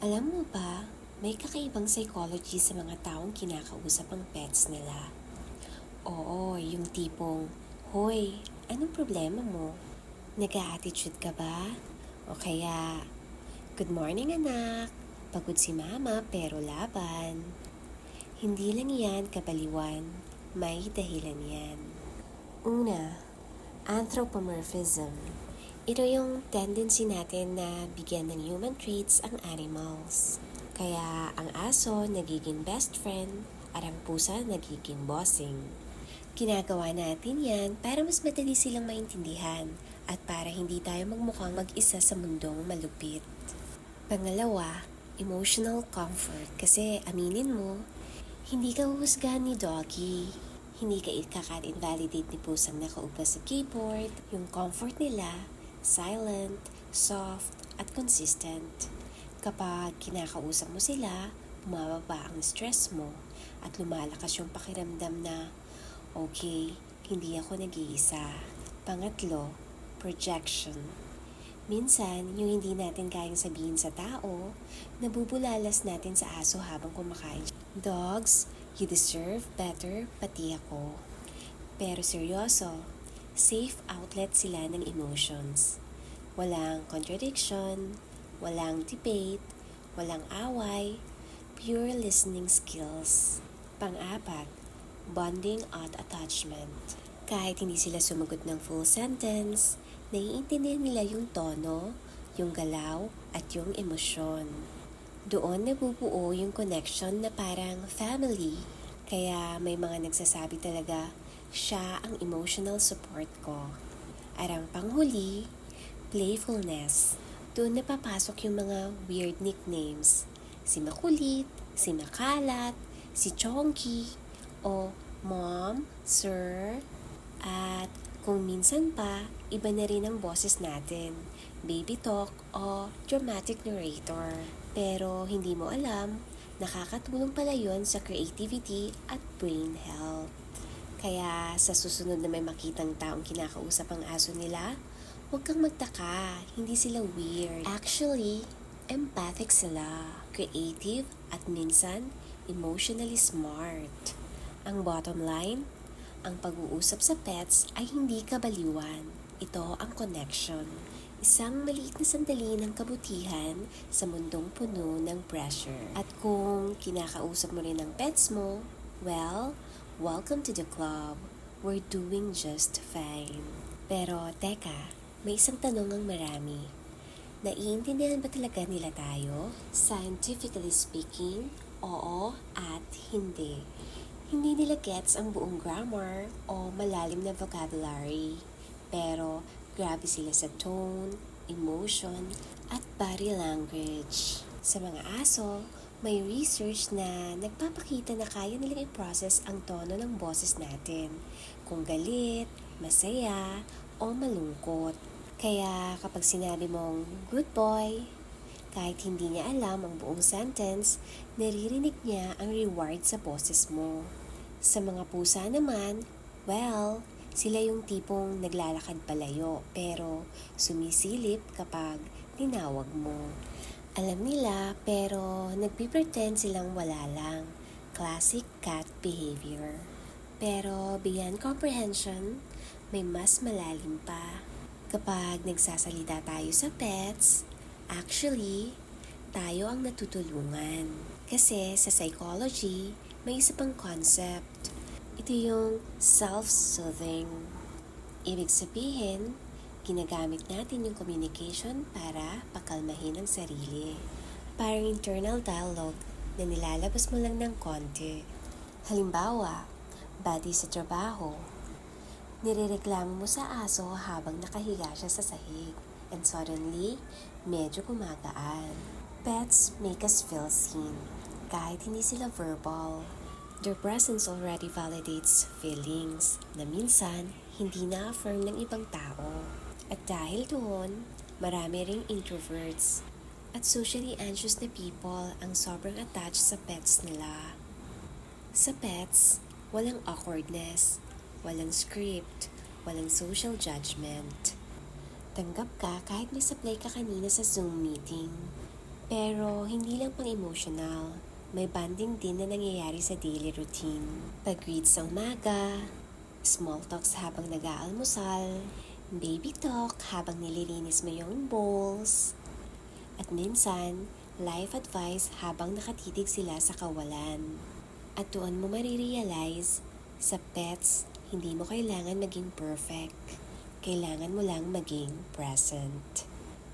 Alam mo ba, may kakaibang psychology sa mga taong kinakausap ang pets nila. Oo, yung tipong, "Hoy, anong problema mo? Nag-a-attitude ka ba?" O kaya, "Good morning anak, pagod si mama pero laban." Hindi lang yan kabaliwan, may dahilan yan. Una, anthropomorphism. Ito yung tendency natin na bigyan ng human traits ang animals. Kaya ang aso nagiging best friend at ang pusa nagiging bossing. Ginagawa natin yan para mas madali silang maintindihan at para hindi tayo magmukhang mag-isa sa mundong malupit. Pangalawa, emotional comfort. Kasi aminin mo, hindi ka huhusgahan ni Doggy. Hindi ka ikaka-invalidate ni pusang nakaupo sa keyboard. Yung comfort nila, silent, soft, at consistent. Kapag kinakausap mo sila, bumababa ang stress mo at lumalakas yung pakiramdam na, okay, hindi ako nag-iisa. Pangatlo, projection. Minsan, yung hindi natin kayang sabihin sa tao, nabubulalas natin sa aso habang kumakain. Dogs, you deserve better, pati ako. Pero seryoso, safe outlet sila ng emotions. Walang contradiction, walang debate, walang away, pure listening skills. Pang-apat, bonding at attachment. Kahit hindi sila sumagot ng full sentence, naiintindihan nila yung tono, yung galaw, at yung emosyon. Doon nabubuo yung connection na parang family. Kaya may mga nagsasabi talaga, siya ang emotional support ko. At ang panghuli, playfulness. Doon napapasok yung mga weird nicknames. Si Makulit, si Makalat, si Chonky, o Mom, Sir, at kung minsan pa, iba na rin ang boses natin. Baby talk o dramatic narrator. Pero hindi mo alam, nakakatulong pala yun sa creativity at brain health. Kaya sa susunod na may makitang taong kinakausap ang aso nila, huwag kang magtaka, hindi sila weird. Actually, empathic sila, creative at minsan emotionally smart. Ang bottom line, ang pag-uusap sa pets ay hindi kabaliwan. Ito ang connection. Isang maliit na sandali ng kabutihan sa mundong puno ng pressure. At kung kinakausap mo rin ang pets mo, well, welcome to the club. We're doing just fine. Pero teka, may isang tanong ang marami. Naiintindihan ba talaga nila tayo? Scientifically speaking, oo at hindi. Hindi nila gets ang buong grammar o malalim na vocabulary. Pero grabe sila sa tone, emotion, at body language. Sa mga aso, may research na nagpapakita na kaya nilang i-process ang tono ng boses natin. Kung galit, masaya, o malungkot. Kaya kapag sinabi mong, "Good boy," kahit hindi niya alam ang buong sentence, naririnig niya ang reward sa boses mo. Sa mga pusa naman, well, sila yung tipong naglalakad palayo pero sumisilip kapag tinawag mo. Alam nila pero nagpipretend silang wala lang. Classic cat behavior. Pero beyond comprehension, may mas malalim pa. Kapag nagsasalita tayo sa pets, actually, tayo ang natutulungan. Kasi sa psychology, may isa pang concept. Ito yung self-soothing. Ibig sabihin, ginagamit natin yung communication para pakalmahin ang sarili. Parang internal dialogue na nilalabas mo lang ng konti. Halimbawa, bati sa trabaho. Nirereklamo mo sa aso habang nakahiga siya sa sahig. And suddenly, medyo gumagaan. Pets make us feel seen. Kahit hindi sila verbal. Their presence already validates feelings na minsan hindi na-affirm ng ibang tao. At dahil doon, marami ring introverts at socially anxious na people ang sobrang attached sa pets nila. Sa pets, walang awkwardness, walang script, walang social judgment. Tanggap ka kahit may sablay ka kanina sa Zoom meeting. Pero hindi lang pang emotional, may bonding din na nangyayari sa daily routine. Pag-greet sa umaga, small talks habang nag-aalmusal, baby talk habang nililinis mo yung bowls, at minsan, life advice habang nakatitig sila sa kawalan. At doon mo marirealize, sa pets, hindi mo kailangan maging perfect. Kailangan mo lang maging present.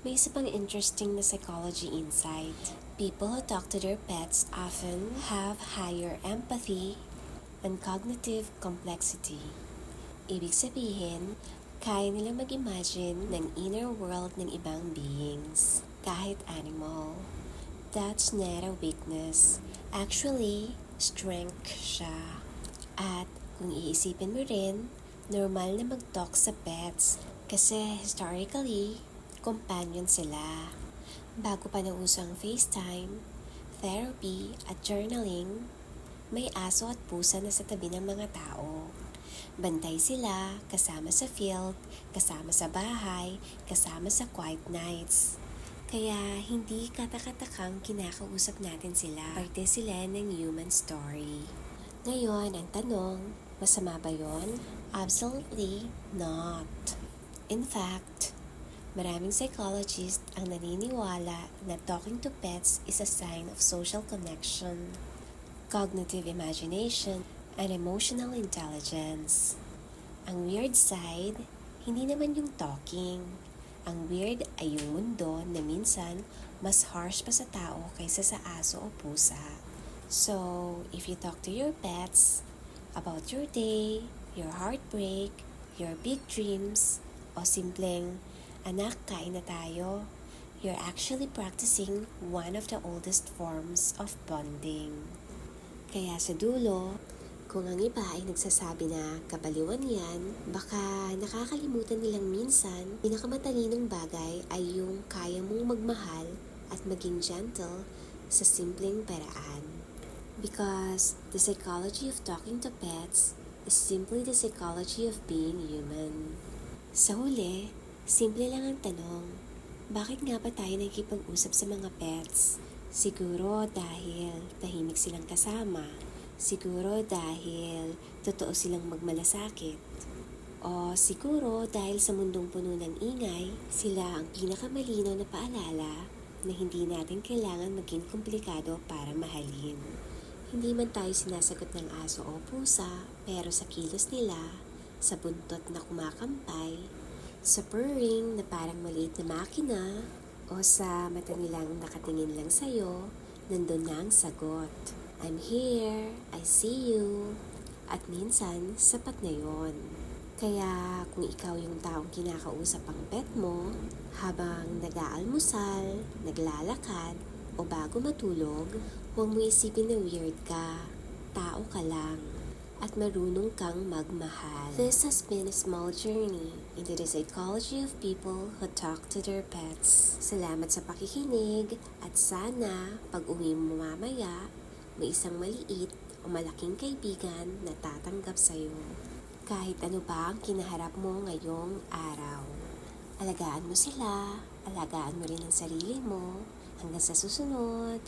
May isa pang interesting na psychology insight. People who talk to their pets often have higher empathy and cognitive complexity. Ibig sabihin, kaya nilang mag-imagine ng inner world ng ibang beings, kahit animal. That's not a weakness. Actually, strength siya. At kung iisipin mo rin, normal na mag-talk sa pets kasi historically, companion sila. Bago pa nausang FaceTime, therapy at journaling, may aso at pusa na sa tabi ng mga tao. Bantay sila, kasama sa field, kasama sa bahay, kasama sa quiet nights. Kaya hindi katakatakang kinakausap natin sila. Parte sila ng human story. Ngayon, ang tanong, masama ba yon? Absolutely not. In fact, maraming psychologists ang naniniwala na talking to pets is a sign of social connection, cognitive imagination, and emotional intelligence. Ang weird side, hindi naman yung talking. Ang weird ay yung mundo na minsan mas harsh pa sa tao kaysa sa aso o pusa. So, if you talk to your pets about your day, your heartbreak, your big dreams, o simpleng, anak, kain na tayo, you're actually practicing one of the oldest forms of bonding. Kaya sa dulo, kung ang iba ay nagsasabi na kabaliwan yan, baka nakakalimutan nilang minsan, pinakamatalinong bagay ay yung kaya mong magmahal at maging gentle sa simpleng paraan. Because the psychology of talking to pets is simply the psychology of being human. Sa huli, simple lang ang tanong, bakit nga ba tayo nagkipag-usap sa mga pets? Siguro dahil tahimik silang kasama. Siguro dahil totoo silang magmalasakit. O siguro dahil sa mundong puno ng ingay, sila ang pinakamalinaw na paalala na hindi natin kailangan maging komplikado para mahalin. Hindi man tayo sinasagot ng aso o pusa, pero sa kilos nila, sa buntot na kumakampay, sa purring na parang maliit na makina, o sa mata nilang nakatingin lang sa'yo, nandun na ang sagot. I'm here, I see you, at minsan, sapat na yon. Kaya kung ikaw yung taong kinakausap ang pet mo, habang nag-aalmusal, naglalakad, o bago matulog, huwag mo isipin na weird ka, tao ka lang, at marunong kang magmahal. This has been a small journey into the psychology of people who talk to their pets. Salamat sa pakikinig, at sana pag uwi mo mamaya, may isang maliit o malaking kaibigan na tatanggap sa'yo. Kahit ano ba ang kinaharap mo ngayong araw. Alagaan mo sila, alagaan mo rin ang sarili mo. Hanggang sa susunod.